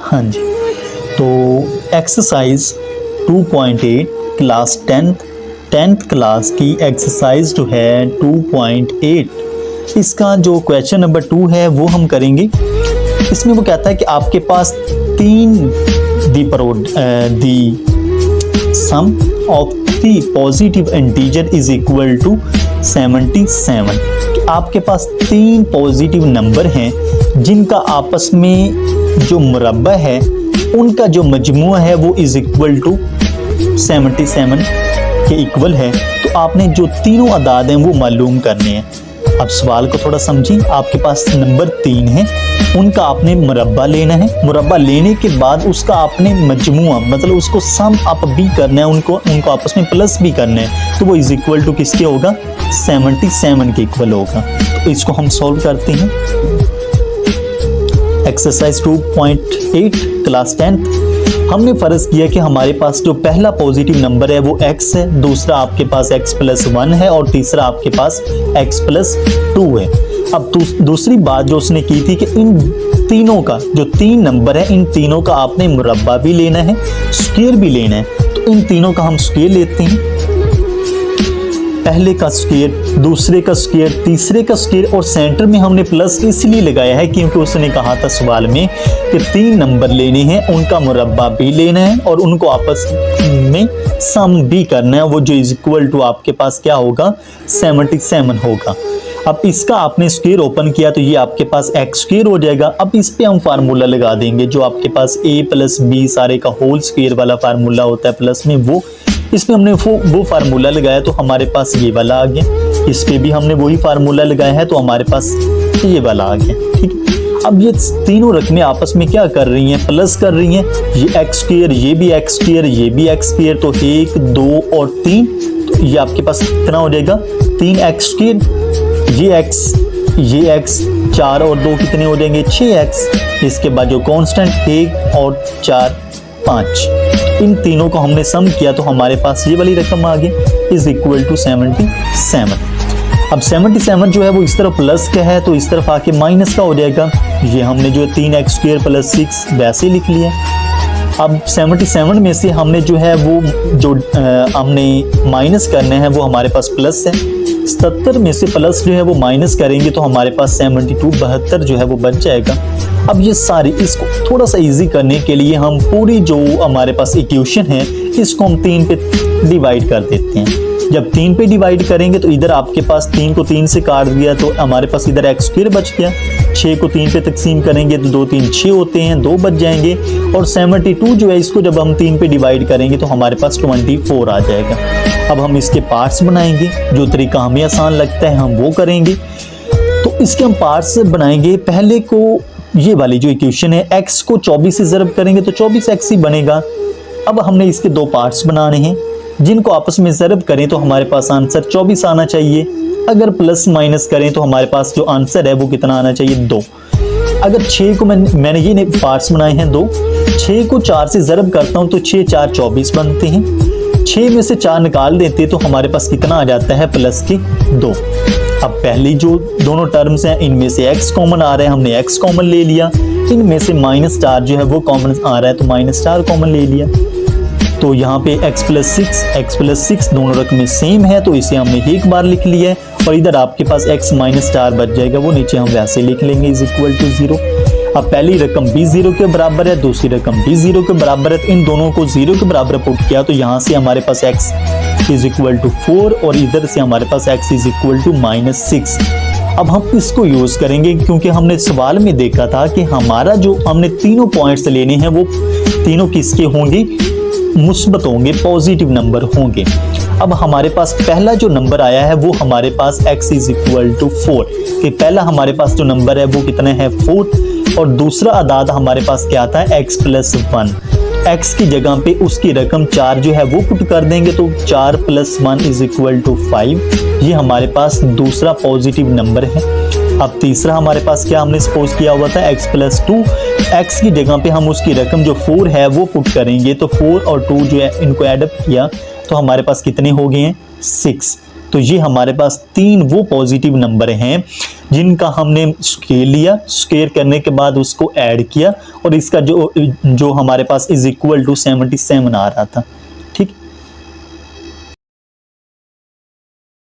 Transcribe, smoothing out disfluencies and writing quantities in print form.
हाँ जी, तो exercise 2.8 class 10th class की एक्सरसाइज जो है 2.8, इसका जो क्वेश्चन नंबर 2 है वो हम करेंगे। इसमें वो कहता है कि आपके पास the sum of the positive integer is equal to 77। आपके पास 3 पॉजिटिव नंबर हैं जिनका आपस में जो मुरब्बा है उनका जो मजमूआ है वो इज इक्वल टू 77 के इक्वल है। तो आपने जो तीनों अदाद हैं वो मालूम करने हैं। अब सवाल को थोड़ा समझिए। आपके पास नंबर 3 है, उनका आपने मुरब्बा लेना है। मुरब्बा लेने के बाद उसका आपने मजमूआ मतलब उसको सम अप भी करना है, उनको आपस में प्लस भी करना है। तो वो इज इक्वल टू किसके होगा? 77 के इक्वल होगा। तो इसको हम सॉल्व करते हैं। Exercise 2.8 class 10th। हमने फर्ज किया कि हमारे पास जो पहला पॉजिटिव नंबर है वो x है, दूसरा आपके पास x+1 है और तीसरा आपके पास x+2 है। अब दूसरी बात जो उसने की थी कि इन तीनों का जो 3 नंबर है इन तीनों का आपने मुरब्बा भी लेना है, स्क्वायर भी लेना है। तो इन तीनों का हम स्क्वायर लेते हैं। पहले का स्क्वायर, दूसरे का स्क्वायर, तीसरे का स्क्वायर और सेंटर में हमने प्लस इसलिए लगाया है क्योंकि उसने कहा था सवाल में कि 3 नंबर लेने हैं, उनका मुरब्बा भी लेना है और उनको आपस में सम भी करना है। वो जो इज इक्वल टू आपके पास क्या होगा? 77 होगा। अब इसका आपने स्क्वायर ओपन किया तो ये आपके पास एक्स स्क्वायर हो जाएगा। अब इस पे हम फार्मूला लगा देंगे जो आपके पास a+b सारे का होल स्क्वायर वाला फार्मूला होता है प्लस में, वो इसमें हमने वो फार्मूला लगाया तो हमारे पास ये वाला आ गया। इस पे भी हमने वही फार्मूला लगाया है तो हमारे पास ये वाला आ गया। ठीक है, अब ये तीनों रकमें आपस में क्या कर रही हैं? प्लस कर रही हैं। ये एक्स स्क्वायर, ये भी एक्स स्क्वायर, ये भी एक्स स्क्वायर, तो 1 2 और 3, तो ये आपके पास कितना हो जाएगा? 3x square. ये x 4 और 2 कितने हो जाएंगे? 6x। इसके बाद जो कांस्टेंट 1 और 4 5, इन तीनों को हमने सम किया तो हमारे पास ये वाली रकम आ गई इज इक्वल टू 77। अब 77 जो है वो इस तरफ प्लस का है तो इस तरफ आके माइनस का हो जाएगा। ये हमने जो 3x स्क्वायर + 6 वैसे लिख लिया। अब 77 में से हमने जो है वो जो हमने माइनस करने हैं वो हमारे पास प्लस है। 77 में से प्लस जो है वो माइनस करेंगे तो हमारे पास 72 जो है वो बच जाएगा। अब ये सारी इसको थोड़ा सा इजी करने के लिए हम पूरी जो हमारे पास इक्वेशन है इसको हम 3 पे डिवाइड कर देते हैं। जब 3 पे डिवाइड करेंगे तो इधर आपके पास 3 को 3 से काट दिया तो हमारे पास इधर एक्स स्क्वायर बच गया। 6 को 3 पे तकसीम करेंगे तो 2 3 6 होते हैं, 2 बच जाएंगे। और 72 जो है इसको जब हम 3 पे डिवाइड करेंगे तो हमारे पास 24 आ जाएगा। अब हम इसके पार्ट्स बनाएंगे, जो तरीका हमें आसान लगता है हम वो करेंगे। तो इसके हम पार्ट्स बनाएंगे। पहले को ये वाली जो इक्वेशन है x को 24 से ज़रब करेंगे तो 24x ही बनेगा। अब हमने इसके 2 पार्ट्स बनाने हैं जिनको आपस में ज़रब करें तो हमारे पास आंसर 24 आना चाहिए। अगर प्लस माइनस करें तो हमारे पास जो आंसर है वो कितना आना चाहिए? 2। अगर 6 को मैंने ये पार्ट्स बनाए हैं 2, 6 को 4 से ज़रब करता हूँ तो 6 4 24 बनते हैं। 6 में से 4 निकाल देते तो हमारे पास कितना आ जाता है? प्लस के 2। अब पहली जो दोनों टर्म्स हैं इनमें से x कॉमन आ रहा है, हमने x कॉमन ले लिया। इनमें से -4 जो है वो कॉमन आ रहा है तो -4 कॉमन ले लिया। तो यहाँ पे x+6 दोनों रकमें सेम है तो इसे हमने एक बार लिख लिया है और इधर आपके पास x -4 बच जाएगा, वो नीचे हम वैसे लिख लेंगे इज इक्वल टू 0। अब पहली रकम भी 0 के बराबर है, दूसरी रकम भी 0 के बराबर है, तो इन दोनों को 0 के बराबर पुट किया तो यहाँ से हमारे पास x इज इक्वल टू 4 और इधर से हमारे पास x इज इक्वल टू -6। अब हम इसको यूज करेंगे क्योंकि हमने सवाल में देखा था कि हमारा जो हमने तीनों पॉइंट्स लेने हैं वो तीनों किसके होंगे? मुस्बत होंगे, पॉजिटिव नंबर होंगे। अब हमारे पास पहला जो नंबर आया है वो हमारे पास x इज इक्वल टू 4 कि पहला हमारे पास जो नंबर है वो कितना है? 4। और दूसरा अदाद हमारे पास क्या आता है? x+1। x की जगह पे उसकी रकम 4 जो है वो पुट कर देंगे तो 4 + 1 इज इक्वल टू 5। ये हमारे पास दूसरा पॉजिटिव नंबर है। अब तीसरा हमारे पास क्या हमने सपोज किया हुआ था? x+2। x की जगह पे हम उसकी रकम जो 4 है वो पुट करेंगे तो 4 और 2 जो है इनको एडअप किया तो हमारे पास कितने हो गए हैं? 6। तो ये हमारे पास 3 वो पॉजिटिव नंबर हैं जिनका हमने स्केयर लिया, स्केयर करने के बाद उसको ऐड किया और इसका जो हमारे पास इज इक्वल टू 77 आ रहा था। ठीक,